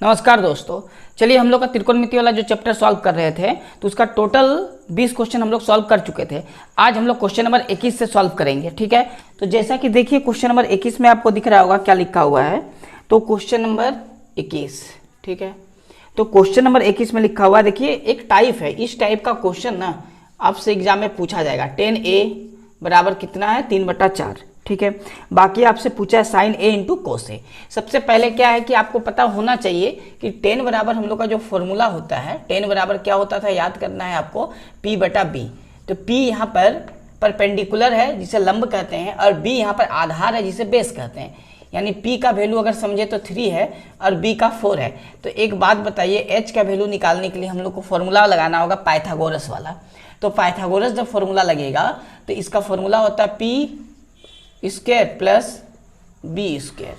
नमस्कार दोस्तों, चलिए हम लोग का त्रिकोणमिति वाला जो चैप्टर सॉल्व कर रहे थे तो उसका टोटल 20 क्वेश्चन हम लोग सॉल्व कर चुके थे। आज हम लोग क्वेश्चन नंबर 21 से सॉल्व करेंगे। ठीक है, तो जैसा कि देखिए क्वेश्चन नंबर 21 में आपको दिख रहा होगा क्या लिखा हुआ है। तो क्वेश्चन नंबर 21, ठीक है, तो क्वेश्चन नंबर 21 में लिखा हुआ है, देखिए एक टाइप है, इस टाइप का क्वेश्चन ना आपसे एग्जाम में पूछा जाएगा। 10a बराबर कितना है 3/4। ठीक है, बाकी आपसे पूछा है साइन ए इंटू कोस ए। सबसे पहले क्या है कि आपको पता होना चाहिए कि 10 बराबर हम लोग का जो फॉर्मूला होता है, 10 बराबर क्या होता था याद करना है आपको, p/b। तो p यहाँ पर परपेंडिकुलर है जिसे लंब कहते हैं, और b यहाँ पर आधार है जिसे बेस कहते हैं। यानी p का वैल्यू अगर समझे तो 3 है और b का 4 है। तो एक बात बताइए, h का वैल्यू निकालने के लिए हम लोग को फॉर्मूला लगाना होगा पाइथागोरस वाला। तो पाइथागोरस जब फॉर्मूला लगेगा तो इसका फॉर्मूला होता है p square plus b square.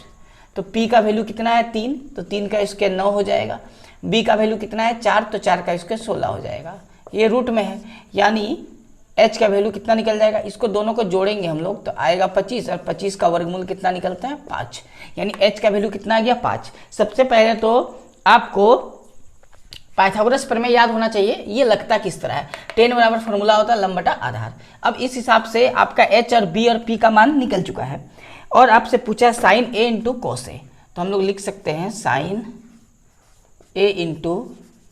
तो p का वैल्यू कितना है 3, तो 3 का स्क्वायर 9 हो जाएगा। b का वैल्यू कितना है 4, तो 4 का स्क्वायर 16 हो जाएगा। ये रूट में है, यानी h का वैल्यू कितना निकल जाएगा, इसको दोनों को जोड़ेंगे हम लोग तो आएगा 25, और 25 का वर्गमूल कितना निकलता है 5। यानी h का वैल्यू कितना आ गया 5। सबसे पहले तो आपको पाइथागोरस प्रमेय याद होना चाहिए। ये लगता किस तरह है, 10 बराबर फॉर्मूला होता है लंब बटा आधार। अब इस हिसाब से आपका h और b और p का मान निकल चुका है, और आपसे पूछा है साइन a इंटू कोस ए। तो हम लोग लिख सकते हैं साइन a इंटू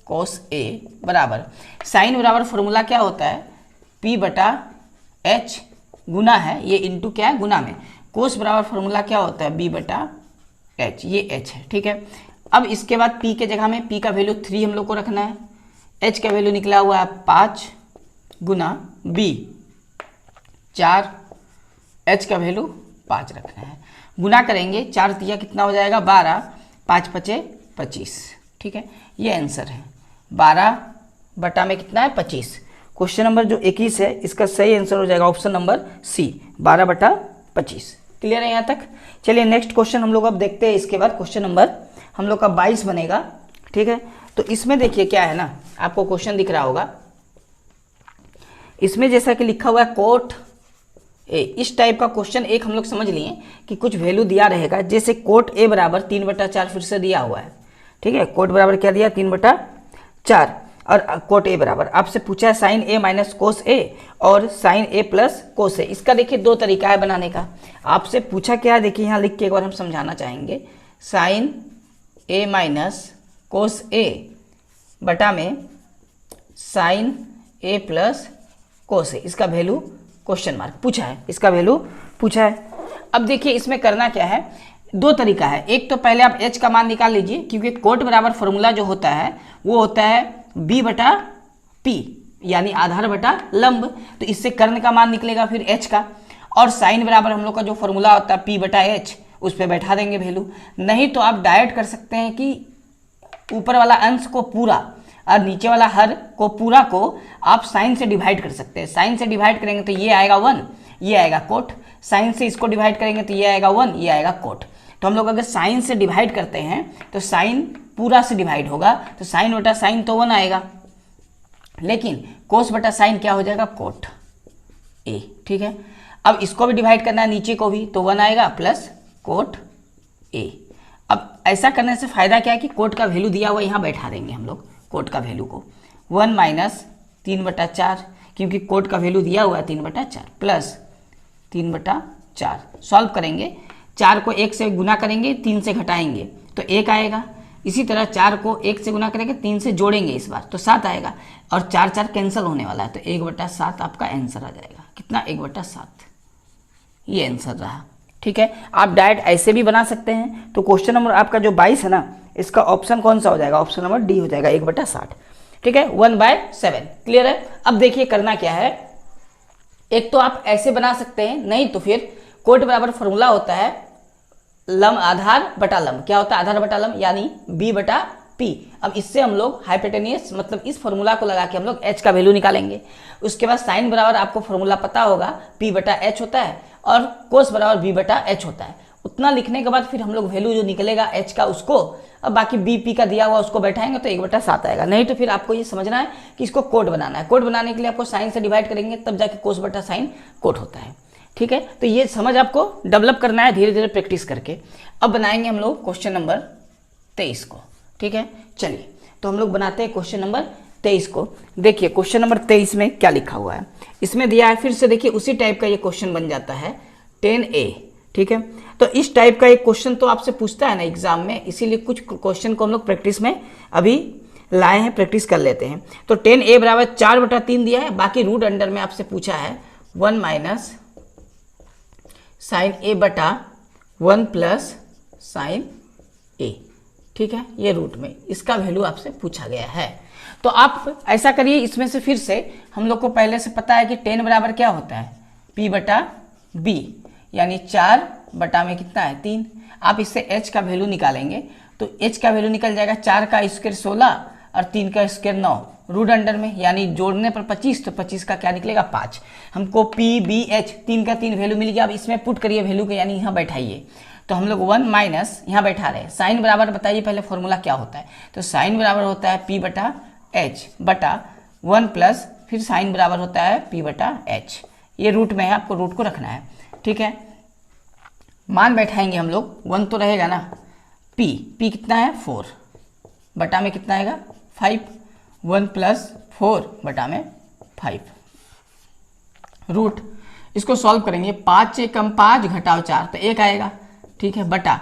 कोस ए बराबर, साइन बराबर फॉर्मूला क्या होता है p/h गुना है, ये इंटू क्या है गुना में। कोस बराबर फॉर्मूला क्या होता है b/h, ये h है। ठीक है, अब इसके बाद p के जगह में p का वैल्यू 3 हम लोग को रखना है, h का वैल्यू निकला हुआ है 5 गुना b 4, h का वैल्यू 5 रखना है। गुना करेंगे 4 तिया कितना हो जाएगा 12, 5 5 25। ठीक है, ये आंसर है 12 बटा में कितना है 25। क्वेश्चन नंबर जो 21 है इसका सही आंसर हो जाएगा ऑप्शन नंबर सी 12/25। क्लियर है यहाँ तक। चलिए नेक्स्ट क्वेश्चन हम लोग अब देखते हैं। इसके बाद क्वेश्चन नंबर हम लोग का 22 बनेगा। ठीक है, तो इसमें देखिए क्या है ना, आपको क्वेश्चन दिख रहा होगा, इसमें जैसा कि लिखा हुआ है कोट ए। इस टाइप का क्वेश्चन एक हम लोग समझ लिए कि कुछ वैल्यू दिया रहेगा, जैसे कोट ए बराबर 3/4 फिर से दिया हुआ है। ठीक है, कोट बराबर क्या दिया 3/4, और कोट ए बराबर आपसे पूछा है साइन ए माइनस कोस ए और साइन ए प्लस कोस ए। इसका देखिए दो तरीका है बनाने का। आपसे पूछा क्या है, देखिए यहाँ लिख के एक बार हम समझाना चाहेंगे, साइन ए माइनस कोस ए बटा में साइन ए प्लस कोस ए। इसका वैल्यू क्वेश्चन मार्क पूछा है, इसका वैल्यू पूछा है। अब देखिए इसमें करना क्या है, दो तरीका है। एक तो पहले आप h का मान निकाल लीजिए, क्योंकि कोट बराबर फॉर्मूला जो होता है वो होता है b/p, यानी आधार बटा लंब। तो इससे कर्ण का मान निकलेगा फिर h का, और साइन बराबर हम लोग का जो फॉर्मूला होता है p/h, उस पर बैठा देंगे वैल्यू। नहीं तो आप डायरेक्ट कर सकते हैं कि ऊपर वाला अंश को पूरा और नीचे वाला हर को पूरा को आप साइन से डिवाइड कर सकते हैं। साइन से डिवाइड करेंगे तो ये आएगा 1, ये आएगा कोट। साइन से इसको डिवाइड करेंगे तो ये आएगा 1, ये आएगा कोट। तो हम लोग अगर साइन से डिवाइड करते हैं तो साइन पूरा से डिवाइड होगा, तो साइन बटा साइन तो 1 आएगा, लेकिन कोस बटा साइन क्या हो जाएगा कोट ए। ठीक है, अब इसको भी डिवाइड करना है नीचे को भी, तो 1 आएगा प्लस कोट ए। अब ऐसा करने से फायदा क्या है कि कोट का वैल्यू दिया हुआ यहाँ बैठा देंगे हम लोग, कोट का वैल्यू को 1 माइनस 3/4, क्योंकि कोट का वैल्यू दिया हुआ है 3/4 प्लस 3/4। सॉल्व करेंगे, 4 को 1 से गुना करेंगे, 3 से घटाएंगे तो 1 आएगा। इसी तरह 4 को 1 से गुना करेंगे, 3 से जोड़ेंगे इस बार तो 7 आएगा, और 4 4 कैंसिल होने वाला है, तो 1/7 आपका आंसर आ जाएगा। कितना 1/7, ये आंसर रहा। ठीक है, आप डायरेक्ट ऐसे भी बना सकते हैं। तो क्वेश्चन नंबर आपका जो 22 है ना, इसका ऑप्शन कौन सा हो जाएगा, ऑप्शन नंबर डी हो जाएगा 1/60। ठीक है, 1/7। क्लियर है। अब देखिए करना क्या है, एक तो आप ऐसे बना सकते हैं, नहीं तो फिर कोट बराबर फॉर्मूला होता है लंब आधार बटा लंब। क्या होता है आधार बटा लंब, यानी b/p। अब इससे हम लोग हाइपोटेनियस मतलब इस फॉर्मूला को लगा के हम लोग h का वैल्यू निकालेंगे। उसके बाद साइन बराबर आपको फॉर्मूला पता होगा p/h होता है, और कोस बराबर b/h होता है। उतना लिखने के बाद फिर हम लोग वैल्यू जो निकलेगा h का उसको, अब बाकी b/p का दिया हुआ उसको बैठाएंगे तो 1/7 आएगा। नहीं तो फिर आपको ये समझना है कि इसको कोट बनाना है। कोट बनाने के लिए आपको साइन से डिवाइड करेंगे तब जाके कोस बटा साइन कोट होता है। ठीक है, तो ये समझ आपको डेवलप करना है धीरे धीरे प्रैक्टिस करके। अब बनाएंगे हम लोग क्वेश्चन नंबर 23 को। ठीक है। चलिए तो हम लोग बनाते हैं क्वेश्चन नंबर 23 को। देखिए क्वेश्चन नंबर 23 में क्या लिखा हुआ है, इसमें दिया है, फिर से देखिए उसी टाइप का ये क्वेश्चन बन जाता है 10A, ठीक है। तो इस टाइप का एक क्वेश्चन तो आपसे पूछता है ना एग्जाम में, इसीलिए कुछ क्वेश्चन को हम लोग प्रैक्टिस में अभी लाए हैं, प्रैक्टिस कर लेते हैं। तो 10A बराबर 4/3 दिया है, बाकी रूट अंडर में आपसे पूछा है 1 माइनस साइन A बटा 1 प्लस साइन A, ठीक है। ये रूट में इसका वैल्यू आपसे पूछा गया है। तो आप ऐसा करिए, इसमें से फिर से हम लोग को पहले से पता है कि 10 बराबर क्या होता है P बटा B, यानी 4 बटा में कितना है 3। आप इससे h का वैल्यू निकालेंगे तो h का वैल्यू निकल जाएगा 4 का स्क्वायर 16 और 3 का स्क्वायर 9, रूट अंडर में यानी जोड़ने पर 25, तो 25 का क्या निकलेगा 5। हमको P B H 3 का 3 वैल्यू मिल गया। अब इसमें पुट करिए वैल्यू के, यानी यहाँ बैठाइए। तो हम लोग 1 माइनस यहाँ बैठा रहे, साइन बराबर बताइए पहले फॉर्मूला क्या होता है। तो साइन बराबर होता है P बटा H बटा 1 प्लस फिर साइन बराबर होता है P बटा H। ये रूट में है, आपको रूट को रखना है, ठीक है। मान बैठाएंगे हम लोग, 1 तो रहेगा ना, P कितना है 4 बटा में कितना आएगा 5, 1 प्लस 4 बटा में 5 रूट। इसको सॉल्व करेंगे, 5 से कम 5 घटाओ 4 तो 1 आएगा, ठीक है, बटा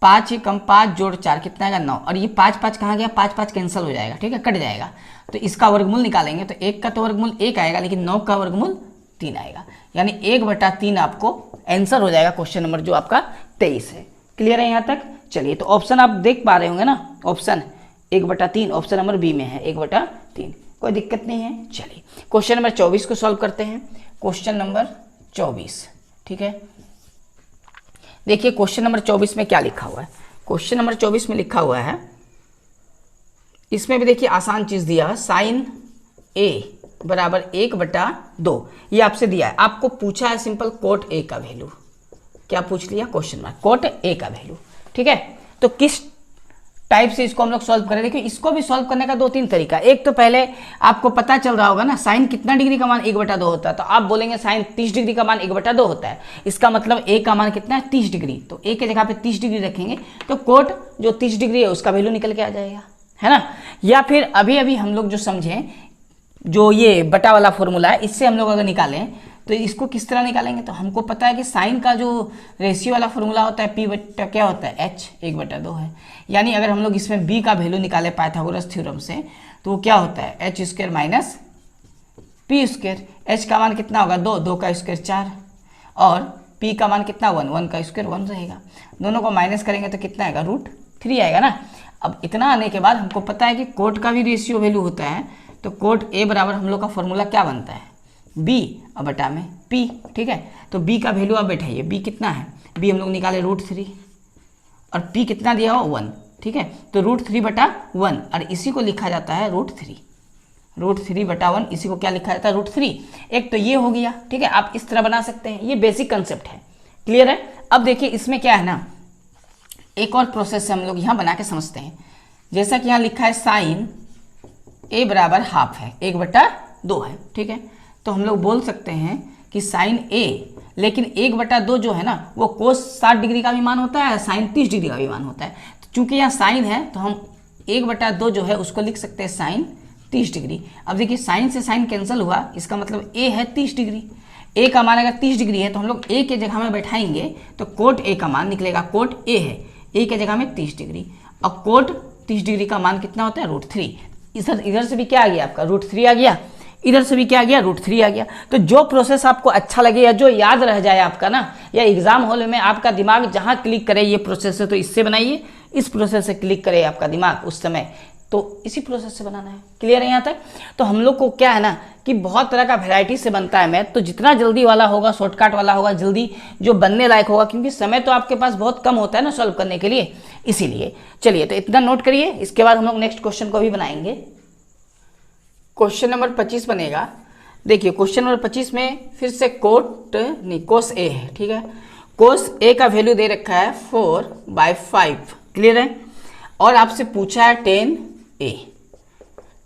5 से कम 5 जोड़ 4 कितना आएगा 9। और ये 5 5 कहाँ गया, 5 5 कैंसिल हो जाएगा, ठीक है, कट जाएगा। तो इसका वर्गमूल निकालेंगे तो 1 का तो वर्गमूल 1 आएगा, लेकिन 9 का वर्गमूल 3 आएगा, यानी 1/3 आपको आंसर हो जाएगा क्वेश्चन नंबर जो आपका 23 है। क्लियर है यहाँ तक। चलिए तो ऑप्शन आप देख पा रहे होंगे ना, ऑप्शन 1/3 ऑप्शन नंबर बी में है 1/3, कोई दिक्कत नहीं है। चलिए क्वेश्चन नंबर 24 को सॉल्व करते हैं। क्वेश्चन नंबर 24, ठीक है। देखिए क्वेश्चन नंबर 24 में क्या लिखा हुआ है। क्वेश्चन नंबर 24 में लिखा हुआ है, इसमें भी देखिए आसान चीज दिया है, साइन A बराबर 1/2। ये आपसे दिया है, आपको पूछा है सिंपल कोट A का वैल्यू। क्या पूछ लिया, क्वेश्चन में कोट A का वैल्यू, ठीक है। तो किस टाइप से इसको हम लोग सॉल्व करें, देखिए इसको भी सॉल्व करने का 2-3 तरीका। एक तो पहले आपको पता चल रहा होगा ना, साइन कितना डिग्री का मान 1/2 होता है, तो आप बोलेंगे साइन 30 डिग्री का मान 1/2 होता है, इसका मतलब A का मान कितना है 30 डिग्री। तो A के जगह पे 30 डिग्री रखेंगे तो कोट जो 30 डिग्री है उसका वैल्यू निकल के आ जाएगा, है ना। या फिर अभी अभी हम लोग जो समझें, जो ये बटा वाला फॉर्मूला है, इससे हम लोग अगर निकालें तो इसको किस तरह निकालेंगे। तो हमको पता है कि साइन का जो रेशियो वाला फॉर्मूला होता है P बटा क्या होता है H 1/2 है, यानी अगर हम लोग इसमें B का वैल्यू निकाले पाइथागोरस थ्योरम से तो वो क्या होता है H square minus P square. H का मान कितना होगा 2, 2 का स्क्वायर 4, और P का मान कितना 1, 1 का स्क्वायर 1 रहेगा। दोनों को माइनस करेंगे तो कितना आएगा √3 आएगा ना। अब इतना आने के बाद हमको पता है कि कोट का भी रेशियो वैल्यू होता है, तो कोट A बराबर हम लोग का फॉर्मूला क्या बनता है B और बटा में P, ठीक है। तो B का वैल्यू आप बैठाइए, B कितना है, B हम लोग निकाले √3 और P कितना दिया हो 1, ठीक है। तो √3/1 और इसी को लिखा जाता है √3/1, इसी को क्या लिखा जाता है √3। एक तो ये हो गया, ठीक है, आप इस तरह बना सकते हैं, ये बेसिक कंसेप्ट है। क्लियर है। अब देखिए इसमें क्या है ना, एक और प्रोसेस से हम लोग यहाँ बना के समझते हैं। जैसा कि यहाँ लिखा है साइन A बराबर हाफ है, 1/2 है, ठीक है। तो हम लोग बोल सकते हैं कि साइन A, लेकिन 1/2 जो है ना वो कोस 60 डिग्री का भी मान होता है, साइन 30 डिग्री का भी मान होता है। तो चूंकि यहाँ साइन है तो हम 1/2 जो है उसको लिख सकते हैं साइन 30 डिग्री। अब देखिए साइन से साइन कैंसिल हुआ, इसका मतलब A है 30 डिग्री। A का मान अगर 30 डिग्री है तो हम लोग A के जगह में बैठाएंगे तो कोट A का मान निकलेगा, कोट A है, A के जगह में 30 डिग्री, और कोट 30 डिग्री का मान कितना होता है √3। इधर से भी क्या आ गया आपका √3 आ गया, इधर से भी क्या आ गया √3 आ गया। तो जो प्रोसेस आपको अच्छा लगे या जो याद रह जाए आपका ना, या एग्जाम हॉल में आपका दिमाग जहां क्लिक करे ये प्रोसेस है तो इससे बनाइए, इस प्रोसेस से क्लिक करे आपका दिमाग उस समय तो इसी प्रोसेस से बनाना है। क्लियर है यहाँ तक। तो हम लोग को क्या है ना कि बहुत तरह का वैरायटी से बनता है मैथ, तो जितना जल्दी वाला होगा, शॉर्टकट वाला होगा, जल्दी जो बनने लायक होगा, क्योंकि समय तो आपके पास बहुत कम होता है ना सॉल्व करने के लिए, इसीलिए। चलिए तो इतना नोट करिए, इसके बाद हम लोग नेक्स्ट क्वेश्चन को भी बनाएंगे। क्वेश्चन नंबर 25 बनेगा। देखिए क्वेश्चन नंबर 25 में फिर से कोस A है, ठीक है। कोस A का वैल्यू दे रखा है 4/5, क्लियर है। और आपसे पूछा है 10A,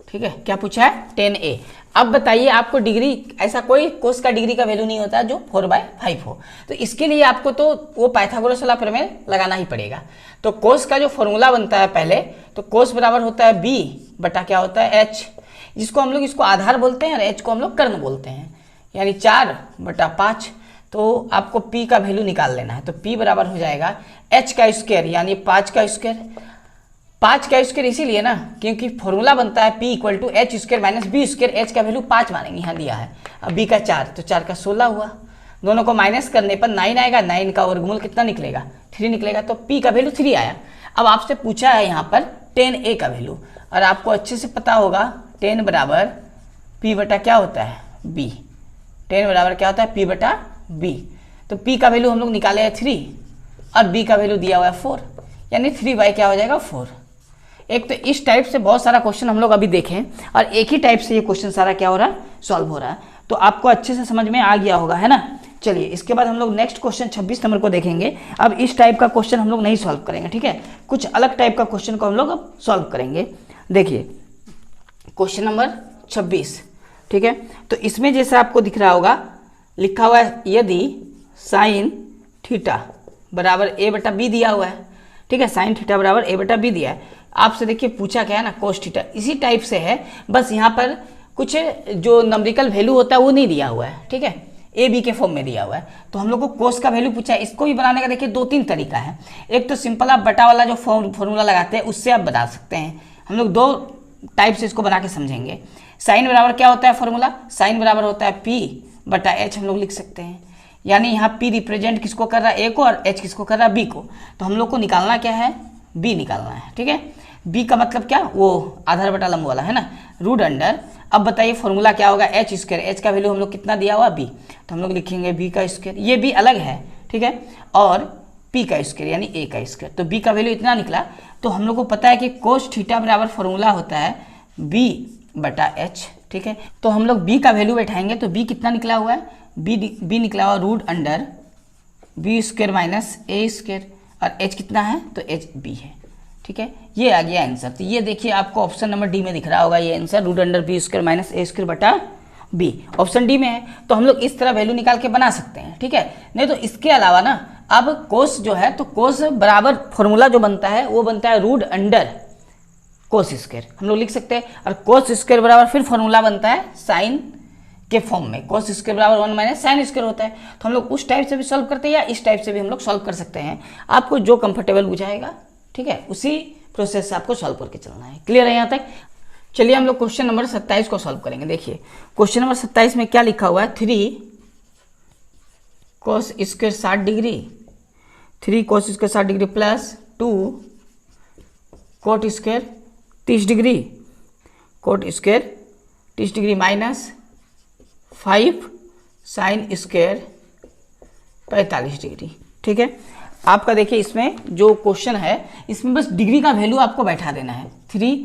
ठीक है, क्या पूछा है 10A। अब बताइए आपको डिग्री, ऐसा कोई कोस का डिग्री का वैल्यू नहीं होता जो 4/5 हो, तो इसके लिए आपको तो वो पाइथागोरस वाला प्रमेय लगाना ही पड़ेगा। तो कोस का जो फॉर्मूला बनता है पहले, तो कोस बराबर होता है b बटा क्या होता है h, जिसको हम लोग इसको आधार बोलते हैं और h को हम लोग कर्ण बोलते हैं, यानी 4/5। तो आपको p का वैल्यू निकाल लेना है, तो p बराबर हो जाएगा h का स्क्वायर यानी 5 का स्क्वायर। 5 का स्क्वायर इसीलिए ना क्योंकि फॉर्मूला बनता है p = h² - b²। h का वैल्यू 5 मानेंगे, यहाँ दिया है। अब b का 4, तो 4 का 16 हुआ। दोनों को माइनस करने पर 9 आएगा। 9 का वर्गमूल कितना निकलेगा? 3 निकलेगा। तो p का वैल्यू 3 आया। अब आपसे पूछा है यहाँ पर 10a का वैल्यू, और आपको अच्छे से पता होगा 10 बराबर p बटा क्या होता है? b। 10 बराबर क्या होता है? p बटा b। तो p का वैल्यू हम लोग निकाले हैं 3 और b का वैल्यू दिया हुआ है 4, यानी 3 क्या हो जाएगा? 4। एक तो इस टाइप से बहुत सारा क्वेश्चन हम लोग अभी देखें, और एक ही टाइप से ये क्वेश्चन सारा क्या हो रहा है? सॉल्व हो रहा है। तो आपको अच्छे से समझ में आ गया होगा, है ना। चलिए इसके बाद हम लोग नेक्स्ट क्वेश्चन 26 नंबर को देखेंगे। अब इस टाइप का क्वेश्चन हम लोग नहीं सॉल्व करेंगे, ठीक है, कुछ अलग टाइप का क्वेश्चन को हम लोग अब सॉल्व करेंगे। देखिए क्वेश्चन नंबर 26, ठीक है। तो इसमें जैसा आपको दिख रहा होगा लिखा हुआ है यदि साइन थीटा बराबर a बटा b दिया हुआ है, ठीक है, साइन थीटा बराबर a बटा b दिया है। आपसे देखिए पूछा क्या है ना, कोस थीटा। इसी टाइप से है, बस यहाँ पर कुछ जो नंबरिकल वैल्यू होता है वो नहीं दिया हुआ है, ठीक है, ए बी के फॉर्म में दिया हुआ है। तो हम लोग को कोस का वैल्यू पूछा है। इसको भी बनाने का देखिए 2-3 तरीका है। एक तो सिंपल आप बटा वाला जो फॉर्मूला लगाते हैं उससे आप बता सकते हैं। हम लोग 2 टाइप से इसको बना के समझेंगे। साइन बराबर क्या होता है फॉर्मूला? साइन बराबर होता है p बटा h, हम लोग लिख सकते हैं। यानी यहाँ p रिप्रेजेंट किसको कर रहा है? a को, और h किसको कर रहा है? b को। तो हम लोग को निकालना क्या है? b निकालना है, ठीक है। b का मतलब क्या? वो आधार बटा लंब वाला है ना, रूट अंडर। अब बताइए फॉर्मूला क्या होगा? h²। h का वैल्यू हम लोग कितना दिया हुआ? b। तो हम लोग लिखेंगे b का स्क्वायर, ये b अलग है, ठीक है, और p का स्क्वायर यानी a का स्क्वायर। तो b का वैल्यू इतना निकला। तो हम लोग को पता है कि कोस थीटा बराबर फॉर्मूला होता है b बटा h, ठीक है। तो हम लोग b का वैल्यू बैठाएंगे, तो b कितना निकला हुआ है? b निकला हुआ root under b² minus a², और h कितना है? तो h b है, ठीक है। ये आ गया आंसर। तो ये देखिए आपको ऑप्शन नंबर डी में दिख रहा होगा ये answer, root under b² minus a² बटा b, ऑप्शन डी में है। तो हम लोग इस तरह वैल्यू निकाल के बना सकते हैं, ठीक है। नहीं तो इसके अलावा ना, अब कोस जो है, तो कोस बराबर फॉर्मूला जो बनता है वो बनता है रूट अंडर कोस स्क्वायर, हम लोग लिख सकते हैं। और कोस स्क्वायर बराबर फिर फॉर्मूला बनता है साइन के फॉर्म में, कोस स्क्वायर बराबर 1 माइनस साइन स्क्वायर होता है। तो हम लोग उस टाइप से भी सॉल्व करते हैं या इस टाइप से भी हम लोग सॉल्व कर सकते हैं, आपको जो कंफर्टेबल बुझाएगा, ठीक है, उसी प्रोसेस से आपको सॉल्व करके चलना है। क्लियर है यहाँ तक? चलिए हम लोग क्वेश्चन नंबर 27 को सॉल्व करेंगे। देखिए क्वेश्चन नंबर 27 में क्या लिखा हुआ है? 3 cos square 60 degree, 3 cos square 60 degree plus 2 coat square 30 degree, coat square 30 degree minus 5 sine square 45 degree, ठीक है। आपका देखिए इसमें जो क्वेश्चन है इसमें बस डिग्री का वैल्यू आपको बैठा देना है। 3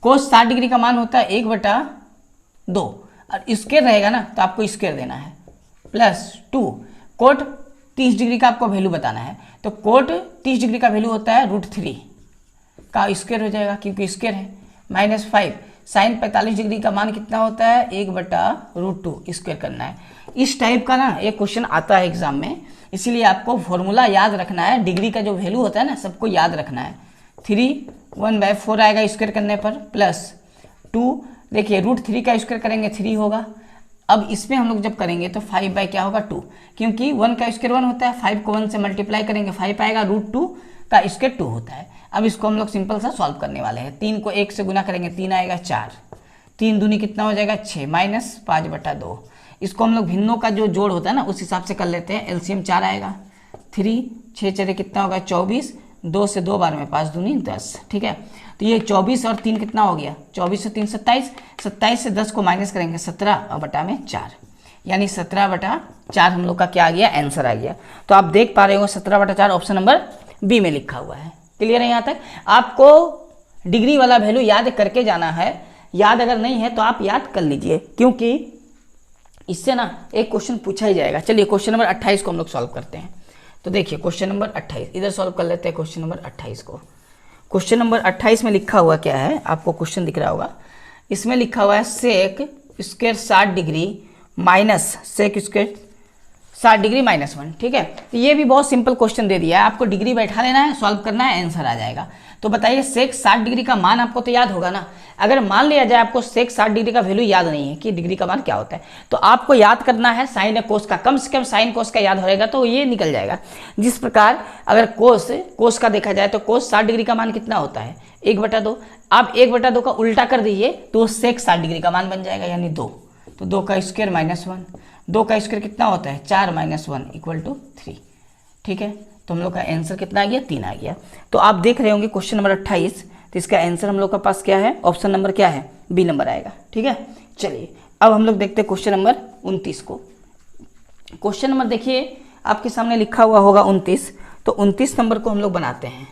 कोस 60 डिग्री का मान होता है 1/2, और स्क्वायर रहेगा ना तो आपको स्क्वायर देना है, प्लस 2 कोट 30 डिग्री का आपको वैल्यू बताना है। तो कोट 30 डिग्री का वैल्यू होता है √3 का स्क्वायर हो जाएगा क्योंकि स्क्वायर है, माइनस 5 साइन 45 डिग्री का मान कितना होता है? 1/√2 स्क्वायर करना है। इस टाइप का ना एक क्वेश्चन आता है एग्जाम में, इसीलिए आपको फॉर्मूला याद रखना है। डिग्री का जो वैल्यू होता है ना सबको याद रखना है। 3 1/4 आएगा स्क्वायर करने पर, प्लस 2 देखिए √3 का स्क्वायर करेंगे 3 होगा। अब इसमें हम लोग जब करेंगे तो 5 क्या होगा? 2, क्योंकि 1 का स्क्वायर 1 होता है, 5 को 1 से मल्टीप्लाई करेंगे 5 आएगा, √2 का स्क्वायर 2 होता है। अब इसको हम लोग सिंपल सा सॉल्व करने वाले हैं। 3 को 1 से गुना करेंगे 3 आएगा 4, 3 दूनी कितना हो जाएगा? 6 माइनस 5/2। इसको हम लोग भिन्नों का जो जोड़ होता है ना उस हिसाब से कर लेते हैं। एलसीएम 4 आएगा, 3 6 चले कितना होगा? 24, 2 से 2 बार में 5 दूनी 10, ठीक है। तो ये 24 और 3 कितना हो गया? 24 से 3 27, 27 से 10 को माइनस करेंगे 17 और बटा में 4, यानी 17/4 हम लोग का क्या आ गया? आंसर आ गया। तो आप देख पा रहे हो 17/4 ऑप्शन नंबर बी में लिखा हुआ है। क्लियर है यहाँ तक? आपको डिग्री वाला वैल्यू याद करके जाना है। याद अगर नहीं है तो आप याद कर लीजिए, क्योंकि इससे ना एक क्वेश्चन पूछा ही जाएगा। चलिए क्वेश्चन नंबर 28 को हम लोग सॉल्व करते हैं। तो देखिए क्वेश्चन नंबर 28 इधर सॉल्व कर लेते हैं। क्वेश्चन नंबर 28 को, क्वेश्चन नंबर 28 में लिखा हुआ क्या है? आपको क्वेश्चन दिख रहा होगा, इसमें लिखा हुआ है sec square 60 degree minus sec square 60 degree -1। ठीक है, तो ये भी बहुत सिंपल क्वेश्चन दे दिया है, आपको डिग्री बैठा लेना है, सॉल्व करना है, आंसर आ जाएगा। तो बताइए सेक 60 डिग्री का मान आपको तो याद होगा ना। अगर मान लिया जाए आपको सेक 60 डिग्री का वैल्यू याद नहीं है कि डिग्री का मान क्या होता है, तो आपको याद करना है साइन या कोस का, कम से कम साइन कोस का याद होगा तो ये निकल जाएगा। जिस प्रकार अगर कोस का देखा जाए तो कोस 60 डिग्री का मान कितना होता है 1/2। आप 1/2 का उल्टा कर दीजिए तो सेक 60 डिग्री का मान बन जाएगा, यानी 2। तो 2 का स्क्वायर -1, 2 का स्क्वायर कितना होता है 4 - 1 = 3। ठीक है, तो हम लोग का आंसर कितना आ गया 3 आ गया। तो आप देख रहे होंगे क्वेश्चन नंबर 28, तो इसका आंसर हम लोग का पास क्या है, ऑप्शन नंबर क्या है, बी नंबर आएगा। ठीक है, चलिए अब हम लोग देखते हैं क्वेश्चन नंबर 29 को। क्वेश्चन नंबर देखिए आपके सामने लिखा हुआ होगा 29, तो 29 नंबर को हम लोग बनाते हैं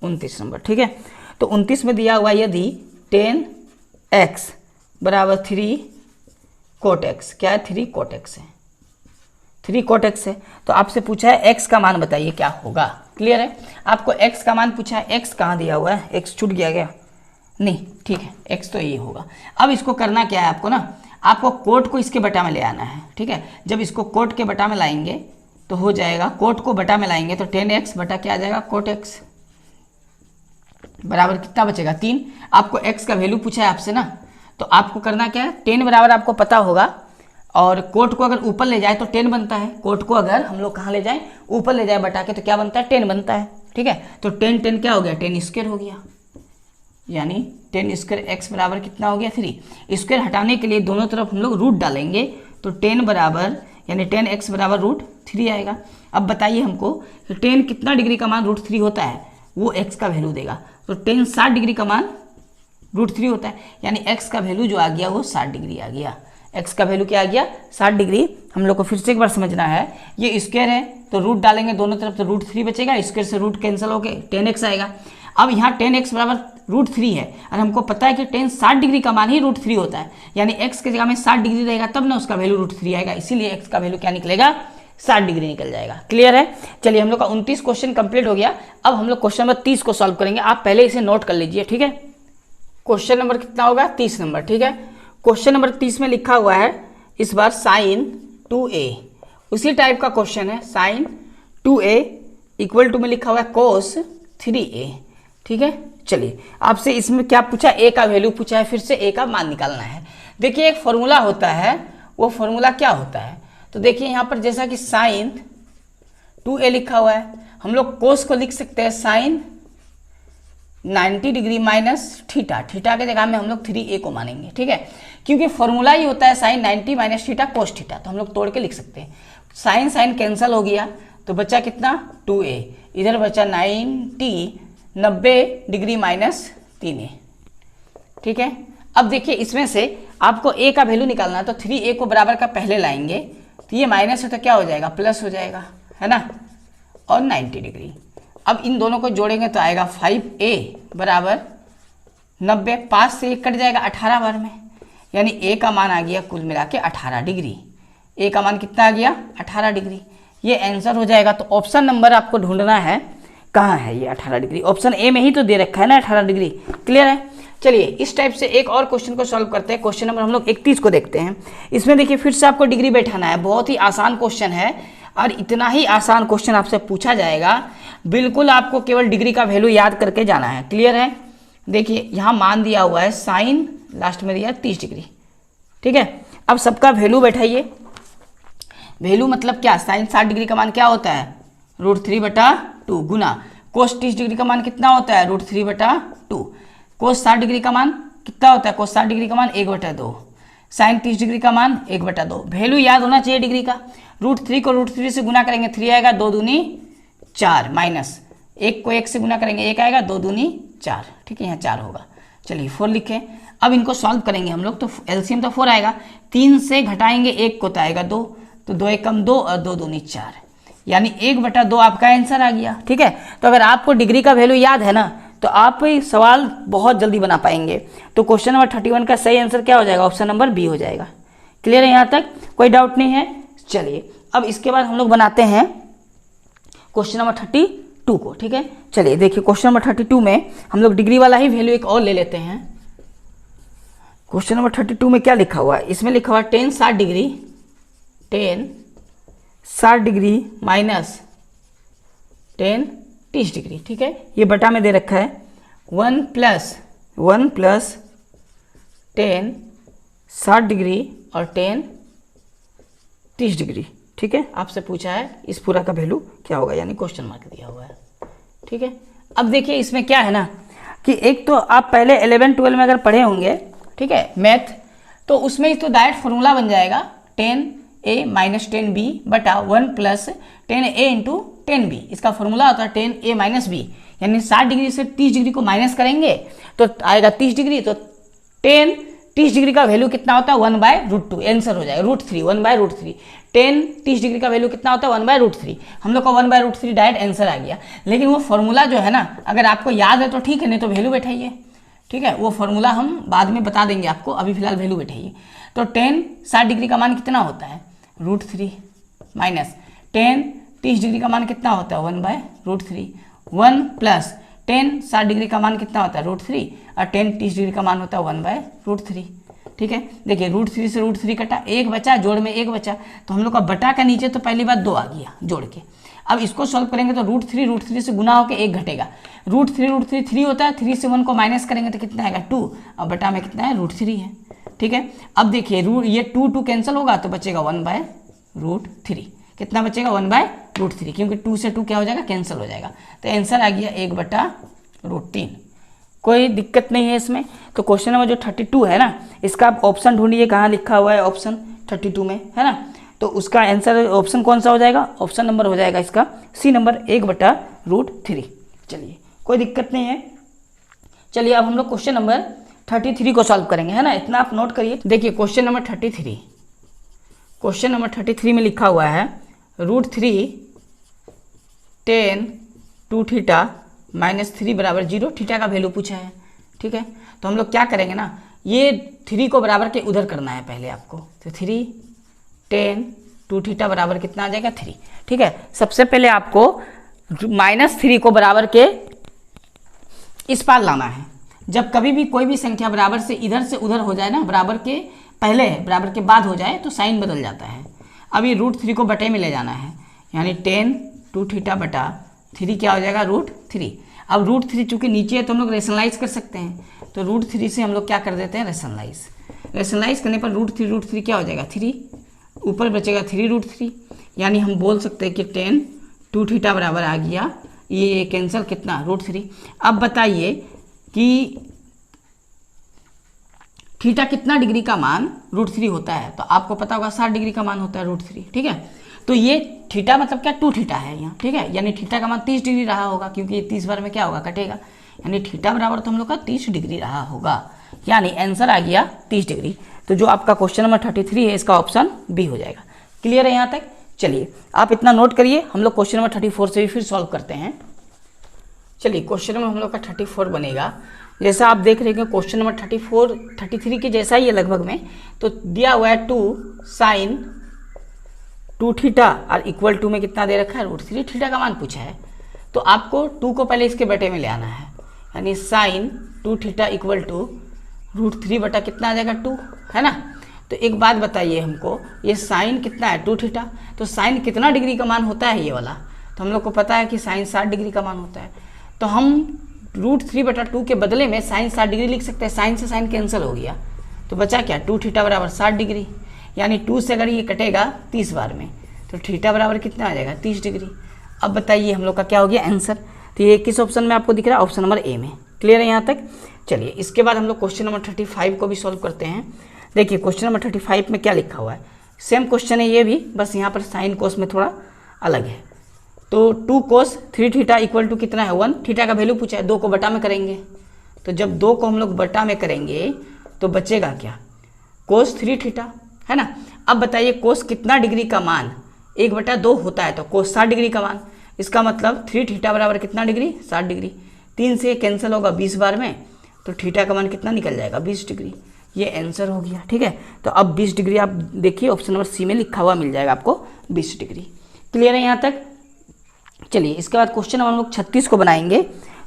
29 नंबर। ठीक है, तो 29 में दिया हुआ यदि 10x = 3 cot x, क्या है 3 cot x है, 3 cot x है। तो आपसे पूछा है x का मान बताइए क्या होगा। क्लियर है, आपको x का मान पूछा है, x कहाँ दिया हुआ है, x छूट गया नहीं। ठीक है, x तो ये होगा। अब इसको करना क्या है आपको ना, आपको कोट को इसके बटा में ले आना है। ठीक है, जब इसको कोट के बटा में लाएंगे तो हो जाएगा, कोट को बटा में लाएंगे तो 10x बटा क्या आ जाएगा cot x बराबर कितना बचेगा 3। आपको x का वैल्यू पूछा है आपसे ना, तो आपको करना क्या है, 10 बराबर आपको पता होगा, और कोट को अगर ऊपर ले जाए तो 10 बनता है। कोट को अगर हम लोग कहाँ ले जाएं, ऊपर ले जाए बटा के, तो क्या बनता है 10 बनता है। ठीक है, तो 10 क्या हो गया 10 स्क्वायर हो गया, यानी 10 स्क्वायर x बराबर कितना हो गया 3। स्क्वायर हटाने के लिए दोनों तरफ हम लोग रूट डालेंगे, तो 10 बराबर यानी 10x बराबर √3 आएगा। अब बताइए हमको कि 10 कितना डिग्री का मान √3 होता है, वो x का वैल्यू देगा। तो 10 60 डिग्री का मान √3 होता है, यानी x का वैल्यू जो आ गया वो 60 डिग्री आ गया। x का वैल्यू क्या आ गया 60 डिग्री। हम लोग को फिर से एक बार समझना है, ये स्क्वायर है तो रूट डालेंगे दोनों तरफ, तो √3 बचेगा, स्क्वायर से रूट कैंसिल होके 10x आएगा। अब यहाँ 10x बराबर √3 है, और हमको पता है कि 10 60 डिग्री का मान ही √3 होता है, यानी x की जगह में 60 डिग्री रहेगा तब ना उसका वैल्यू √3 आएगा, इसीलिए x का वैल्यू क्या निकलेगा 60 डिग्री निकल जाएगा। क्लियर है, चलिए हम लोग का 29 क्वेश्चन कंप्लीट हो गया। अब हम लोग क्वेश्चन नंबर 30 को सॉल्व करेंगे, आप पहले इसे नोट कर लीजिए। ठीक है, क्वेश्चन नंबर कितना होगा 30 नंबर। ठीक है, क्वेश्चन नंबर 30 में लिखा हुआ है इस बार sin 2a, उसी टाइप का क्वेश्चन है, sin 2a = में लिखा हुआ है cos 3a। ठीक है, चलिए आपसे इसमें क्या पूछा, a का वैल्यू पूछा है, फिर से a का मान निकालना है। देखिए एक फॉर्मूला होता है, वो फॉर्मूला क्या होता है, तो देखिए यहाँ पर जैसा कि sin 2a लिखा हुआ है, हम लोग cos को लिख सकते हैं sin 90 डिग्री -θ, थीटा के जगह में हम लोग 3a को मानेंगे। ठीक है, क्योंकि फॉर्मूला ही होता है sin 90 - θ cos θ, तो हम लोग तोड़ के लिख सकते हैं। sin कैंसिल हो गया तो बचा कितना 2a, इधर बचा 90 डिग्री -3a। ठीक है, अब देखिए इसमें से आपको a का वैल्यू निकालना है, तो 3a को बराबर का पहले लाएंगे, तो ये माइनस है तो क्या हो जाएगा प्लस हो जाएगा, है ना, और 90 डिग्री। अब इन दोनों को जोड़ेंगे तो आएगा 5a बराबर 90, 5 से 1 कट जाएगा 18 बार में, यानी a का मान आ गया कुल मिला के 18 डिग्री। a का मान कितना आ गया 18 डिग्री, ये आंसर हो जाएगा। तो ऑप्शन नंबर आपको ढूंढना है, कहाँ है ये 18 डिग्री, ऑप्शन ए में ही तो दे रखा है ना 18 डिग्री। क्लियर है, चलिए इस टाइप से एक और क्वेश्चन को सॉल्व करते हैं। क्वेश्चन नंबर हम लोग 31 को देखते हैं। इसमें देखिए फिर से आपको डिग्री बैठाना है, बहुत ही आसान क्वेश्चन है, और इतना ही आसान क्वेश्चन आपसे पूछा जाएगा, बिल्कुल आपको केवल डिग्री का वैल्यू याद करके जाना है। क्लियर है, देखिए यहाँ मान दिया हुआ है साइन, लास्ट में दिया 30 डिग्री। ठीक है, अब सबका वैल्यू बैठाइए। वैल्यू मतलब क्या, साइन 60 डिग्री का मान क्या होता है √3/2 गुना कोस 30 डिग्री का मान कितना होता है √3/2, कोस 60 डिग्री का मान कितना होता है, कोस 60 डिग्री का मान 1/2, साइन 30 डिग्री का मान 1/2। वैल्यू याद होना चाहिए डिग्री का। √3 को √3 से गुना करेंगे 3 आएगा, 2 दूनी 4, माइनस 1 को 1 से गुना करेंगे 1 आएगा, 2 दूनी 4। ठीक है, यहाँ 4 होगा। चलिए 4 लिखें। अब इनको सॉल्व करेंगे हम लोग, तो एलसीएम तो 4 आएगा, 3 से घटाएंगे 1 को तो आएगा 2, तो 2 1 कम 2 और 2 दूनी 4, यानी 1/2 आपका आंसर आ गया। ठीक है, तो अगर आपको डिग्री का वैल्यू याद है ना, तो आप सवाल बहुत जल्दी बना पाएंगे। तो क्वेश्चन नंबर 31 का सही आंसर क्या हो जाएगा, ऑप्शन नंबर बी हो जाएगा। क्लियर है, यहाँ तक कोई डाउट नहीं है। चलिए अब इसके बाद हम लोग बनाते हैं क्वेश्चन नंबर 32 को। ठीक है, चलिए देखिए क्वेश्चन नंबर 32 में हम लोग डिग्री वाला ही वैल्यू एक और ले लेते हैं। क्वेश्चन नंबर 32 में क्या लिखा हुआ है, इसमें लिखा हुआ है ten 60 degree, ten 60 degree minus ten 30 degree. ठीक है, ये बटा में दे रखा है 1 प्लस टेन 60 डिग्री और टेन 30 डिग्री। ठीक है, आपसे पूछा है इस पूरा का वैल्यू क्या होगा, यानी क्वेश्चन मार्क दिया हुआ है। ठीक है, अब देखिए इसमें क्या है ना कि एक तो आप पहले 11-12 में अगर पढ़े होंगे, ठीक है, मैथ, तो उसमें तो डायरेक्ट फॉर्मूला बन जाएगा 10a माइनस 10b बटा 1 प्लस 10a इंटू 10b। इसका फॉर्मूला होता है 10a माइनस b, यानी 60 डिग्री से 30 डिग्री को माइनस करेंगे तो आएगा 30 डिग्री। तो 30 डिग्री का वैल्यू कितना होता है 1/√2, आंसर हो जाएगा √3, 1/√3। 30 डिग्री का वैल्यू कितना होता है 1/√3। हम लोग का 1/√3 डायरेक्ट आंसर आ गया। लेकिन वो फॉर्मूला जो है ना, अगर आपको याद है तो ठीक है, नहीं तो वैल्यू बैठाइए। ठीक है, वो फॉर्मूला हम बाद में बता देंगे आपको, अभी फिलहाल वैल्यू बैठाइए। तो 60 डिग्री का मान कितना होता है √3 माइनस 30 डिग्री का मान कितना होता है 1/√3, 1 प्लस 60 डिग्री का मान कितना होता है √3 और 30 डिग्री का मान होता है 1/√3। ठीक है, देखिए √3 से √3 कटा, एक बचा, जोड़ में एक बचा, तो हम लोग का बटा का नीचे तो पहली बात 2 आ गया जोड़ के। अब इसको सॉल्व करेंगे तो √3 से गुना होकर 1 घटेगा, √3 3 होता है, 3 से 1 को माइनस करेंगे तो कितना आएगा 2, और बटा में कितना है √3 है। ठीक है, अब देखिए ये 2 कैंसिल होगा तो बचेगा 1/√3। कितना बचेगा 1/√3, क्योंकि 2 से 2 क्या हो जाएगा कैंसिल हो जाएगा। तो आंसर आ गया 1/√3। कोई दिक्कत नहीं है इसमें। तो क्वेश्चन नंबर जो 32 है ना, इसका आप ऑप्शन ढूंढिए, कहाँ लिखा हुआ है ऑप्शन 32 में, है ना। तो उसका आंसर ऑप्शन कौन सा हो जाएगा, ऑप्शन नंबर हो जाएगा इसका सी नंबर 1/√3। चलिए कोई दिक्कत नहीं है। चलिए अब हम लोग क्वेश्चन नंबर 33 को सॉल्व करेंगे, है ना। इतना आप नोट करिए। देखिए क्वेश्चन नंबर 33 में लिखा हुआ है √3 tan 2θ माइनस 3 बराबर 0, थीटा का वैल्यू पूछा है। ठीक है, तो हम लोग क्या करेंगे ना, ये 3 को बराबर के उधर करना है पहले आपको। तो 3 tan 2θ बराबर कितना आ जाएगा 3। ठीक है, सबसे पहले आपको -3 को बराबर के इस पार लाना है। जब कभी भी कोई भी संख्या बराबर से इधर से उधर हो जाए ना, बराबर के पहले बराबर के बाद हो जाए तो साइन बदल जाता है। अब ये √3 को बटे में ले जाना है, यानी tan 2θ बटा 3 क्या हो जाएगा √3। अब √3 चूंकि नीचे है तो हम लोग रेशनलाइज कर सकते हैं, तो √3 से हम लोग क्या कर देते हैं रेशनलाइज करने पर √3 क्या हो जाएगा 3, ऊपर बचेगा 3√3, यानी हम बोल सकते हैं कि tan 2θ बराबर आ गया, ये कैंसिल कितना √3। अब बताइए कि थीटा कितना डिग्री का मान √3 होता है, तो आपको पता होगा 60 डिग्री का मान होता है √3। ठीक है, तो ये थीटा मतलब क्या 2θ है यहाँ। ठीक है, यानी थीटा का मान 30 डिग्री रहा होगा, क्योंकि ये 30 बार में क्या होगा कटेगा, यानी थीटा बराबर तो हम लोग का 30 डिग्री रहा होगा, यानी आंसर आ गया 30 डिग्री। तो जो आपका क्वेश्चन नंबर 33 है इसका ऑप्शन बी हो जाएगा। क्लियर है यहाँ तक। चलिए आप इतना नोट करिए, हम लोग क्वेश्चन नंबर 34 से भी फिर सॉल्व करते हैं। चलिए क्वेश्चन नंबर हम लोग का 34 बनेगा। जैसा आप देख रहे हैं क्वेश्चन नंबर 33 के जैसा ही है लगभग में। तो दिया हुआ है 2 sin 2θ और इक्वल टू में कितना दे रखा है √3, थीटा का मान पूछा है। तो आपको 2 को पहले इसके बटे में ले आना है, यानी sin 2θ इक्वल टू √3 बटा कितना आ जाएगा 2, है ना। तो एक बात बताइए हमको, ये साइन कितना है 2θ, तो साइन कितना डिग्री का मान होता है ये वाला, तो हम लोग को पता है कि साइन 60 डिग्री का मान होता है। तो हम √3 बटा 2 के बदले में साइन 60 डिग्री लिख सकते हैं, साइन से साइन कैंसिल हो गया, तो बचा क्या 2θ बराबर 60 डिग्री, यानी 2 से अगर ये कटेगा 30 बार में तो थीटा बराबर कितना आ जाएगा 30 डिग्री। अब बताइए हम लोग का क्या हो गया आंसर। तो ये किस ऑप्शन में आपको दिख रहा है, ऑप्शन नंबर ए में। क्लियर है यहाँ तक। चलिए इसके बाद हम लोग क्वेश्चन नंबर 35 को भी सॉल्व करते हैं। देखिए क्वेश्चन नंबर 35 में क्या लिखा हुआ है, सेम क्वेश्चन है ये भी, बस यहाँ पर साइन कोस में थोड़ा अलग है। तो 2 cos 3θ इक्वल टू कितना है 1, थीटा का वैल्यू पूछा है, 2 को बटा में करेंगे। तो जब 2 को हम लोग बटा में करेंगे तो बचेगा क्या cos 3θ, है ना। अब बताइए cos कितना डिग्री का मान 1/2 होता है, तो cos 60 डिग्री का मान, इसका मतलब 3θ बराबर कितना डिग्री 60 डिग्री। 3 से कैंसिल होगा 20 बार में, तो थीटा का मान कितना निकल जाएगा 20 डिग्री। ये आंसर हो गया। ठीक है, तो अब 20 डिग्री आप देखिए ऑप्शन नंबर सी में लिखा हुआ मिल जाएगा आपको 20 डिग्री। क्लियर है यहाँ तक। चलिए इसके बाद क्वेश्चन नंबर हम लोग 36 को बनाएंगे।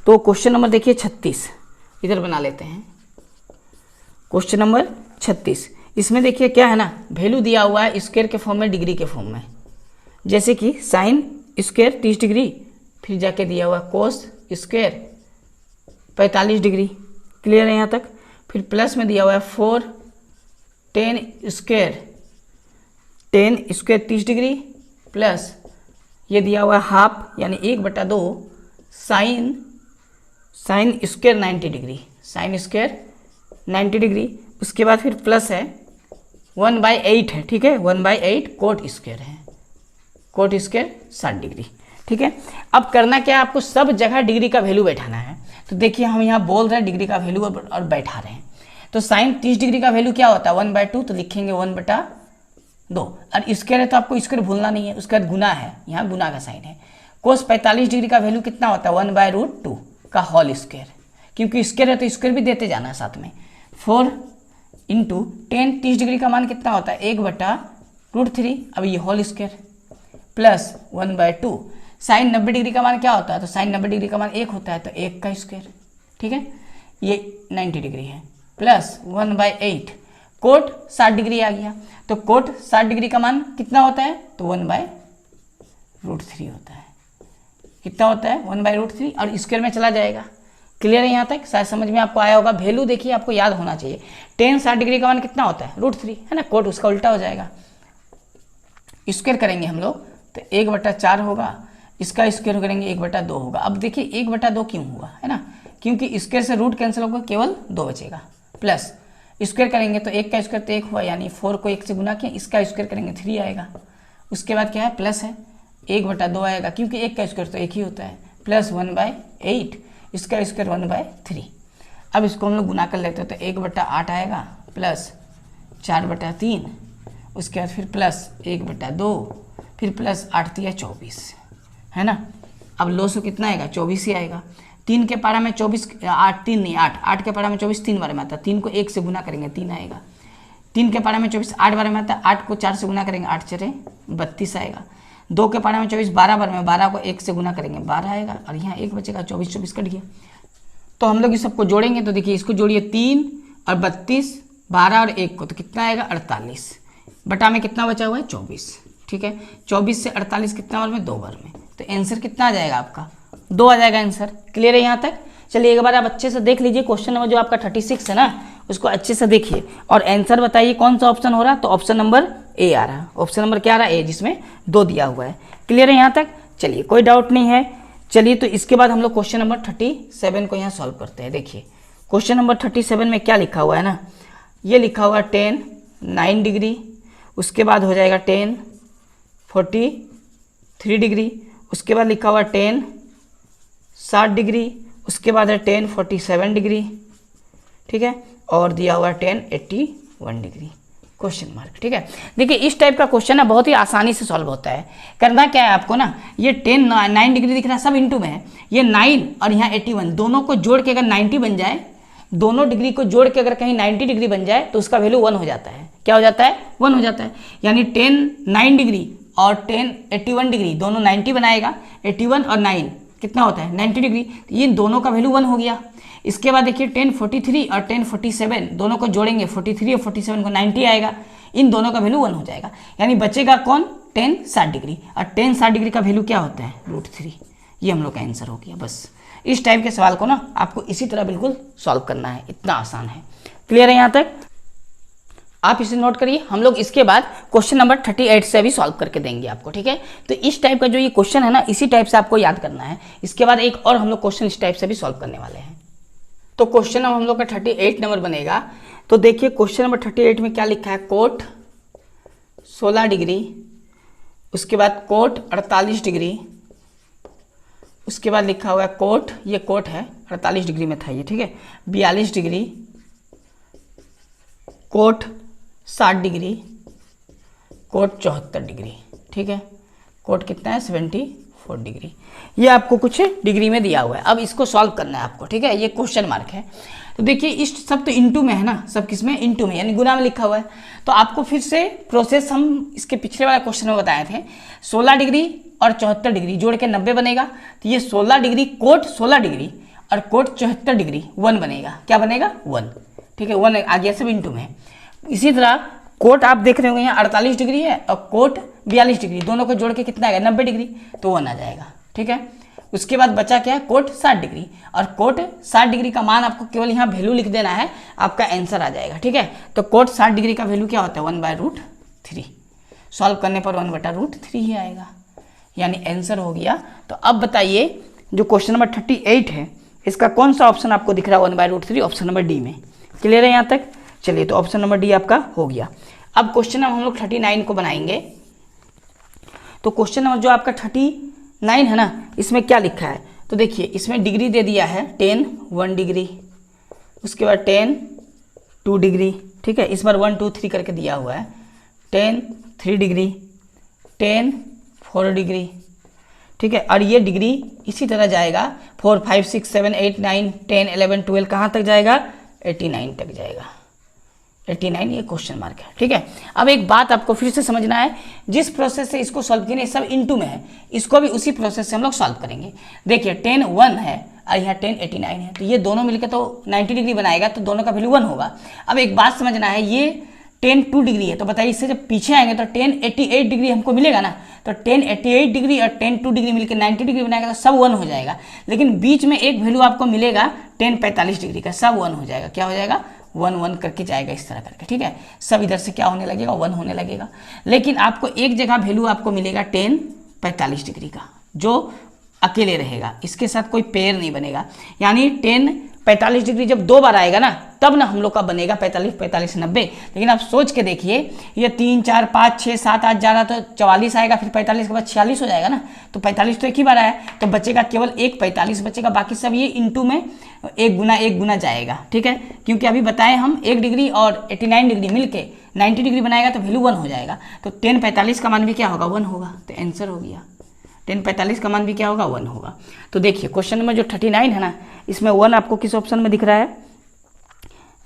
तो क्वेश्चन नंबर देखिए 36 इधर बना लेते हैं। क्वेश्चन नंबर 36, इसमें देखिए क्या है ना, वैल्यू दिया हुआ है स्क्वायर के फॉर्म में, डिग्री के फॉर्म में, जैसे कि साइन स्क्वायर 30 डिग्री, फिर जाके दिया हुआ कोस स्क्वायर 45 डिग्री। क्लियर है यहाँ तक? फिर प्लस में दिया हुआ है 4 10 स्क्वायर 30 डिग्री, प्लस ये दिया हुआ है हाफ यानी 1/2 sine square 90 degree, sine square 90 degree. उसके बाद फिर प्लस है 1/8 है, ठीक है, 1/8 कोट स्क्वायर है, कोट स्क्वायर 60 डिग्री। ठीक है, अब करना क्या है, आपको सब जगह डिग्री का वैल्यू बैठाना है। तो देखिए हम यहाँ बोल रहे हैं डिग्री का वैल्यू और बैठा रहे हैं। तो साइन 30 डिग्री का वैल्यू क्या होता है 1/2, तो लिखेंगे 1/2 और स्क्वायर है तो आपको स्क्वायर भूलना नहीं है, उसके बाद गुना है, यहाँ गुना का साइन है। कोस 45 डिग्री का वैल्यू कितना होता है 1/√2 का होल स्क्वायर, क्योंकि स्क्वायर है तो स्क्वायर भी देते जाना है साथ में। 4 इंटू 10 30 डिग्री का मान कितना होता है 1/√3, अब ये whole square, plus 1/2 sine 90 degree का मान क्या होता है, तो साइन 90 डिग्री का मान 1 होता है, तो 1 का स्क्वायर। ठीक है, ये 90 डिग्री है, प्लस 1/8 कोट 60 डिग्री आ गया। तो कोट 60 डिग्री का मान कितना होता है, तो 1/√3 होता है। कितना होता है 1/√3 और स्क्वायर में चला जाएगा। क्लियर है यहाँ तक? शायद समझ में आपको आया होगा। वैल्यू देखिए आपको याद होना चाहिए। 10 60 डिग्री का मान कितना होता है √3 है ना, कोट उसका उल्टा हो जाएगा। स्क्वायर करेंगे हम लोग तो 1/4 होगा, इसका स्क्वायर करेंगे 1/2 होगा। अब देखिए 1/2 क्यों हुआ है ना, क्योंकि स्क्वायर से रूट कैंसिल होगा, केवल 2 बचेगा। प्लस स्क्वायर करेंगे तो 1 का स्क्वायर तो 1 हुआ, यानी 4 को 1 से गुना किया, इसका स्क्वायर करेंगे 3 आएगा। उसके बाद क्या है प्लस है 1/2 आएगा, क्योंकि 1 का स्क्वायर तो 1 ही होता है, प्लस 1/8 इसका स्क्वायर 1/3। अब इसको हम लोग गुना कर लेते हैं तो 1/8 आएगा, प्लस 4/3, उसके बाद फिर प्लस 1/2, फिर प्लस 8 × 24 है ना। अब लोसो कितना आएगा 24 ही आएगा। 3 के पारा में 24 8 3 नहीं 8 के पारा में 24 3 बार में आता है, 3 को 1 से गुना करेंगे 3 आएगा। 3 के पारा में 24 8 बार में आता है, 8 को 4 से गुना करेंगे 8 × 4 32 आएगा। 2 के पारा में 24 12 बार में, 12 को 1 से गुना करेंगे 12 आएगा, और यहाँ 1 बचेगा, 24 कट गया। तो हम लोग इस सबको जोड़ेंगे तो देखिए इसको जोड़िए 3 और 32 12 और 1 को, तो कितना आएगा 48 बटा में कितना बचा हुआ है 24। ठीक है, 24 से 48 कितना बार में 2 बार में, तो आंसर कितना आ जाएगा आपका 2 आ जाएगा आंसर। क्लियर है यहाँ तक? चलिए एक बार आप अच्छे से देख लीजिए क्वेश्चन नंबर जो आपका 36 है ना, उसको अच्छे से देखिए और आंसर बताइए कौन सा ऑप्शन हो रहा है। तो ऑप्शन नंबर ए आ रहा है। ऑप्शन नंबर क्या आ रहा है ए, जिसमें 2 दिया हुआ है। क्लियर है यहाँ तक? चलिए कोई डाउट नहीं है। चलिए तो इसके बाद हम लोग क्वेश्चन नंबर 37 को यहाँ सॉल्व करते हैं। देखिए क्वेश्चन नंबर 37 में क्या लिखा हुआ है ना, ये लिखा हुआ है 10 9 डिग्री, उसके बाद हो जाएगा 10 43 डिग्री, उसके बाद लिखा हुआ 10 60 डिग्री, उसके बाद है 10 47 डिग्री, ठीक है, और दिया हुआ 10 81 डिग्री क्वेश्चन मार्क। ठीक है, देखिए इस टाइप का क्वेश्चन ना बहुत ही आसानी से सॉल्व होता है। करना क्या है आपको ना, ये 10 9 डिग्री दिख रहा है, सब इंटू में है, ये 9 और यहाँ 81 दोनों को जोड़ के अगर 90 बन जाए, दोनों डिग्री को जोड़ के अगर कहीं 90 डिग्री बन जाए तो उसका वैल्यू 1 हो जाता है। क्या हो जाता है 1 हो जाता है, यानी 10 9 डिग्री और 10 81 डिग्री दोनों 90 बनाएगा, 81 और 9 कितना होता है 90 डिग्री, तो ये दोनों का वैल्यू 1 हो गया। इसके बाद देखिए 10 43 और 10 47 दोनों को जोड़ेंगे 43 और 47 को 90 आएगा, इन दोनों का वैल्यू 1 हो जाएगा, यानी बचेगा कौन 10 60 डिग्री, और 10 60 डिग्री का वैल्यू क्या होता है √3। ये हम लोग का आंसर हो गया। बस इस टाइप के सवाल को ना आपको इसी तरह बिल्कुल सॉल्व करना है, इतना आसान है। क्लियर है यहाँ तक? आप इसे नोट करिए, हम लोग इसके बाद क्वेश्चन नंबर 38 से भी सॉल्व करके देंगे आपको। ठीक है, तो इस टाइप का जो ये क्वेश्चन है ना, इसी टाइप से आपको याद करना है। इसके बाद एक और हम लोग क्वेश्चन इस टाइप से भी सॉल्व करने वाले हैं। तो क्वेश्चन नंबर हम लोग का 38 नंबर बनेगा। तो देखिए क्वेश्चन नंबर 38 में क्या लिखा है, कोट 16 डिग्री, उसके बाद कोट 48 डिग्री, उसके बाद लिखा हुआ है कोट, ये कोट है 48 डिग्री में था ये, ठीक है, 42 degree, cot 60 degree, cot 74 degree, ठीक है, कोट कितना है 74 डिग्री। ये आपको कुछ डिग्री में दिया हुआ है। अब इसको सॉल्व करना है आपको। ठीक है, ये क्वेश्चन मार्क है। तो देखिए इस सब तो इंटू में है ना, सब किस में इंटू में, यानी गुना में लिखा हुआ है। तो आपको फिर से प्रोसेस हम इसके पिछले वाले क्वेश्चन में बताए थे, 16 डिग्री और 74 डिग्री जोड़ के 90 बनेगा। तो ये 16 डिग्री कोट 16 डिग्री और कोट 74 डिग्री 1 बनेगा। क्या बनेगा 1। ठीक है, 1 आ गया, सब इंटू में। इसी तरह कोट आप देख रहे होंगे यहाँ 48 डिग्री है और कोट 42 डिग्री, दोनों को जोड़ के कितना आएगा 90 डिग्री, तो 1 आ जाएगा। ठीक है, उसके बाद बचा क्या है, कोट 60 डिग्री, और कोट 60 डिग्री का मान आपको केवल यहाँ वैल्यू लिख देना है, आपका आंसर आ जाएगा। ठीक है, तो कोट 60 डिग्री का वैल्यू क्या होता है 1/√3, सॉल्व करने पर 1/√3 ही आएगा, यानी आंसर हो गया। तो अब बताइए जो क्वेश्चन नंबर 38 है इसका कौन सा ऑप्शन आपको दिख रहा है 1/√3, ऑप्शन नंबर डी में। क्लियर है यहाँ तक? चलिए, तो ऑप्शन नंबर डी आपका हो गया। अब क्वेश्चन हम लोग 39 को बनाएंगे। तो क्वेश्चन नंबर जो आपका 39 है ना, इसमें क्या लिखा है, तो देखिए इसमें डिग्री दे दिया है 10 1 डिग्री, उसके बाद 10 2 डिग्री। ठीक है, इस बार 1 2 3 करके दिया हुआ है, 10 3 डिग्री, 10 4 डिग्री। ठीक है, और ये डिग्री इसी तरह जाएगा 4 5 6 7 8 9 10 11 12, कहाँ तक जाएगा 89 तक जाएगा। 89 ये क्वेश्चन मार्क है। ठीक है, अब एक बात आपको फिर से समझना है, जिस प्रोसेस से इसको सॉल्व किए सब इनटू में है, इसको भी उसी प्रोसेस से हम लोग सॉल्व करेंगे। देखिए 10 1 है और यहाँ 10 89 है, तो ये दोनों मिलकर तो 90 डिग्री बनाएगा, तो दोनों का वैल्यू 1 होगा। अब एक बात समझना है, ये 10 2 डिग्री है, तो बताइए इससे जब पीछे आएंगे तो 10 88 डिग्री हमको मिलेगा ना, तो 10 88 डिग्री और 10 2 डिग्री मिलकर 90 डिग्री बनाएगा, तो सब 1 हो जाएगा। लेकिन बीच में एक वैल्यू आपको मिलेगा 10 45 डिग्री का, सब 1 हो जाएगा। क्या हो जाएगा 1 1 करके जाएगा इस तरह करके। ठीक है, सब इधर से क्या होने लगेगा 1 होने लगेगा। लेकिन आपको एक जगह वैल्यू आपको मिलेगा 10 45 डिग्री का, जो अकेले रहेगा, इसके साथ कोई पेयर नहीं बनेगा। यानी 10 45 डिग्री जब 2 बार आएगा ना, तब ना हम लोग का बनेगा 45 45 90। लेकिन आप सोच के देखिए, ये 3 4 5 6 7 8 जा रहा तो 44 आएगा, फिर 45 के बाद 46 हो जाएगा ना, तो 45 तो एक ही बार आया, तो बचेगा केवल एक 45 बचेगा, बाकी सब ये इंटू में एक गुना जाएगा। ठीक है, क्योंकि अभी बताएं हम 1 डिग्री और 89 डिग्री मिलके 90 डिग्री बनाएगा तो वैल्यू 1 हो जाएगा, तो 10 45 का मान भी क्या होगा 1 होगा, तो आंसर हो गया। 10 45 का मान भी क्या होगा 1 होगा। तो देखिए क्वेश्चन नंबर जो 39 है ना, इसमें 1 आपको किस ऑप्शन में दिख रहा है,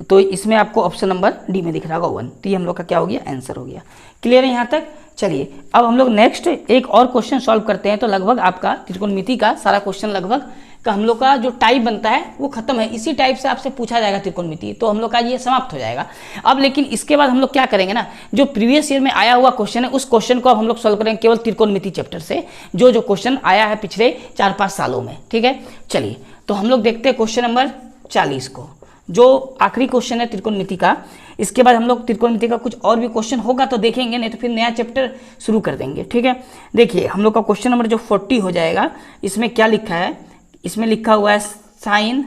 तो इसमें आपको ऑप्शन नंबर डी में दिख रहा होगा 1, तो ये हम लोग का क्या हो गया आंसर हो गया। क्लियर है यहाँ तक? चलिए अब हम लोग नेक्स्ट एक और क्वेश्चन सॉल्व करते हैं। तो लगभग आपका त्रिकोणमिति का सारा क्वेश्चन लगभग का हम लोग का जो टाइप बनता है वो खत्म है, इसी टाइप से आपसे पूछा जाएगा त्रिकोणमिति, तो हम लोग का ये समाप्त हो जाएगा। अब लेकिन इसके बाद हम लोग क्या करेंगे ना, जो प्रीवियस ईयर में आया हुआ क्वेश्चन है उस क्वेश्चन को अब हम लोग सॉल्व करेंगे केवल त्रिकोणमिति चैप्टर से, जो क्वेश्चन आया है पिछले 4-5 सालों में। ठीक है, चलिए तो हम लोग देखते हैं क्वेश्चन नंबर 40 को, जो आखिरी क्वेश्चन है त्रिकोणमिति का। इसके बाद हम लोग त्रिकोणमिति का कुछ और भी क्वेश्चन होगा तो देखेंगे, नहीं तो फिर नया चैप्टर शुरू कर देंगे। ठीक है, देखिए हम लोग का क्वेश्चन नंबर जो 40 हो जाएगा, इसमें क्या लिखा है, इसमें लिखा हुआ है sin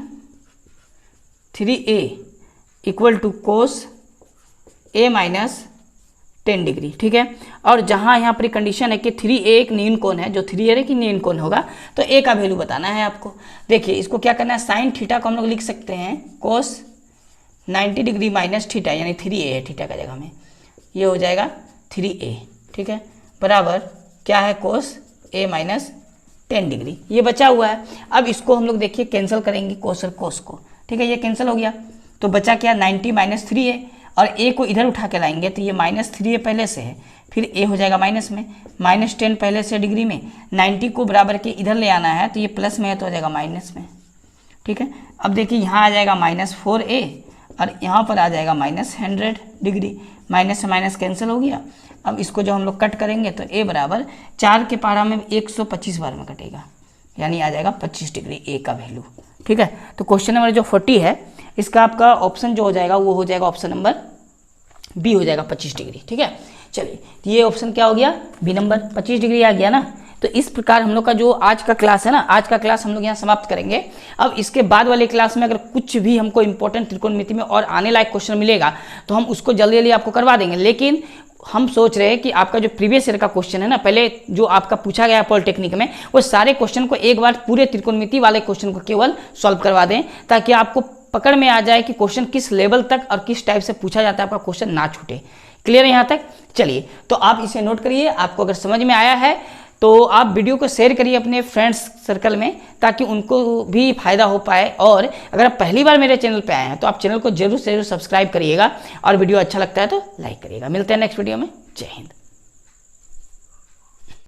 3a equal to cos a minus 10 degree. ठीक है, और जहाँ यहाँ पर कंडीशन है कि 3a एक न्यून कोण है, जो 3a है कि न्यून कोण होगा, तो a का वैल्यू बताना है आपको। देखिए इसको क्या करना है, साइन थीटा को हम लोग लिख सकते हैं कोस 90 डिग्री माइनस थीटा, यानी 3a है थीटा का जगह में, ये हो जाएगा 3a। ठीक है, बराबर क्या है कोस a माइनस 10 डिग्री, ये बचा हुआ है। अब इसको हम लोग देखिए कैंसिल करेंगे कोस और कोस को। ठीक है, ये कैंसिल हो गया, तो बचा क्या 90 माइनस 3a, और a को इधर उठा के लाएंगे तो ये माइनस 3a पहले से है, फिर a हो जाएगा माइनस में, माइनस 10 पहले से डिग्री में, 90 को बराबर के इधर ले आना है तो ये प्लस में है तो हो जाएगा माइनस में। ठीक है, अब देखिए यहाँ आ जाएगा माइनस 4a और यहाँ पर आ जाएगा माइनस 100 डिग्री, माइनस से माइनस कैंसिल हो गया। अब इसको जो हम लोग कट करेंगे तो a बराबर 4 के पारा में 125 बार में कटेगा, यानी आ जाएगा 25 डिग्री a का वैल्यू। ठीक है, तो क्वेश्चन नंबर जो 40 है इसका आपका ऑप्शन जो हो जाएगा वो हो जाएगा ऑप्शन नंबर बी हो जाएगा 25 डिग्री। ठीक है, चलिए तो ये ऑप्शन क्या हो गया, बी नंबर 25 डिग्री आ गया ना। तो इस प्रकार हम लोग का जो आज का क्लास है ना, आज का क्लास हम लोग यहाँ समाप्त करेंगे। अब इसके बाद वाले क्लास में अगर कुछ भी हमको इंपॉर्टेंट त्रिकोणमिति में और आने लायक क्वेश्चन मिलेगा तो हम उसको जल्दी जल्दी आपको करवा देंगे। लेकिन हम सोच रहे हैं कि आपका जो प्रीवियस ईयर का क्वेश्चन है ना, पहले जो आपका पूछा गया पॉलिटेक्निक में, वो सारे क्वेश्चन को एक बार पूरे त्रिकोणमिति वाले क्वेश्चन को केवल सॉल्व करवा दें, ताकि आपको पकड़ में आ जाए कि क्वेश्चन किस लेवल तक और किस टाइप से पूछा जाता है, आपका क्वेश्चन ना छूटे। क्लियर है यहाँ तक? चलिए तो आप इसे नोट करिए, आपको अगर समझ में आया है तो आप वीडियो को शेयर करिए अपने फ्रेंड्स सर्कल में, ताकि उनको भी फायदा हो पाए। और अगर आप पहली बार मेरे चैनल पे आए हैं तो आप चैनल को जरूर से जरूर सब्सक्राइब करिएगा, और वीडियो अच्छा लगता है तो लाइक करिएगा। मिलते हैं नेक्स्ट वीडियो में। जय हिंद।